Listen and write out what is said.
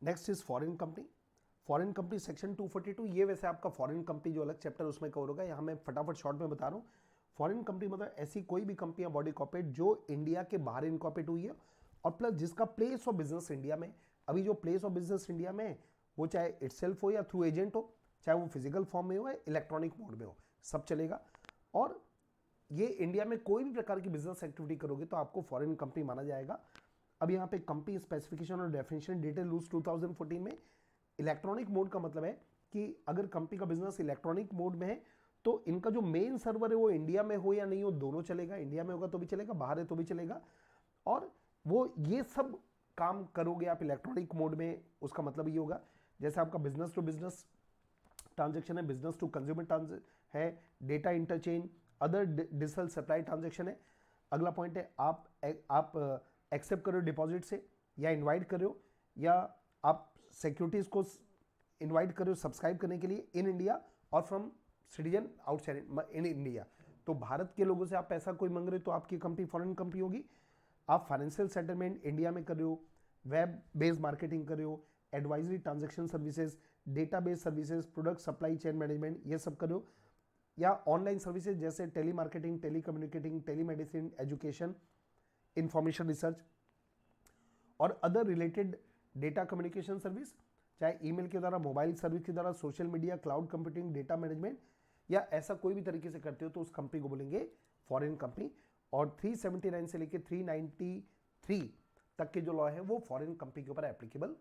Next is foreign company. Foreign company section 242, ये वैसे आपका फॉरेन कंपनी जो अलग चैप्टर उसमें कवर होगा, यहाँ मैं फटाफट शॉर्ट में बता रहा हूँ। फॉरेन कंपनी मतलब ऐसी कोई भी कंपनी या बॉडी कॉर्पोरेट जो इंडिया के बाहर इनकॉर्पोरेट हुई है और प्लस जिसका प्लेस ऑफ बिजनेस इंडिया में। अभी जो प्लेस ऑफ बिजनेस इंडिया में है वो चाहे इटसेल्फ हो या थ्रू एजेंट हो, चाहे वो फिजिकल फॉर्म में हो या इलेक्ट्रॉनिक मोड में हो, सब चलेगा। और ये इंडिया में कोई भी प्रकार की बिजनेस एक्टिविटी करोगे तो आपको फॉरेन कंपनी माना जाएगा। अब यहाँ पे कंपनी स्पेसिफिकेशन और डेफिनेशन डिटेल रूल्स 2014 में इलेक्ट्रॉनिक मोड का मतलब है कि अगर कंपनी का बिजनेस इलेक्ट्रॉनिक मोड में है तो इनका जो मेन सर्वर है वो इंडिया में हो या नहीं हो, दोनों चलेगा। इंडिया में होगा तो भी चलेगा, बाहर है तो भी चलेगा। और वो ये सब काम करोगे आप इलेक्ट्रॉनिक मोड में, उसका मतलब ये होगा जैसे आपका बिजनेस टू बिजनेस ट्रांजेक्शन है, बिजनेस टू कंज्यूमर है, data interchange, other digital supply transaction है। अगला पॉइंट है आप एक्सेप्ट करो डिपॉजिट से या इनवाइट करो या आप सिक्योरिटीज को इनवाइट करो सब्सक्राइब करने के लिए इन इंडिया और from citizen outside in India. तो भारत के लोगों से आप पैसा कोई मांग रहे हो तो आपकी कंपनी फॉरेन कंपनी होगी। आप फाइनेंशियल सेटलमेंट इंडिया में कर रहे हो, वेब बेस्ड मार्केटिंग कर रहे हो, advisory transaction services, database services, product supply chain management, ये सब कर रहे हो, या ऑनलाइन सर्विसेज जैसे tele marketing, tele communicating, tele medicine, education, information research और other related data communication service, चाहे ईमेल के द्वारा, मोबाइल सर्विस के द्वारा, social media, cloud computing, data management, या ऐसा कोई भी तरीके से करते हो तो उस कंपनी को बोलेंगे फॉरेन कंपनी। और 379 से लेकर 393 तक के जो लॉ है वो फॉरेन कंपनी के ऊपर एप्लीकेबल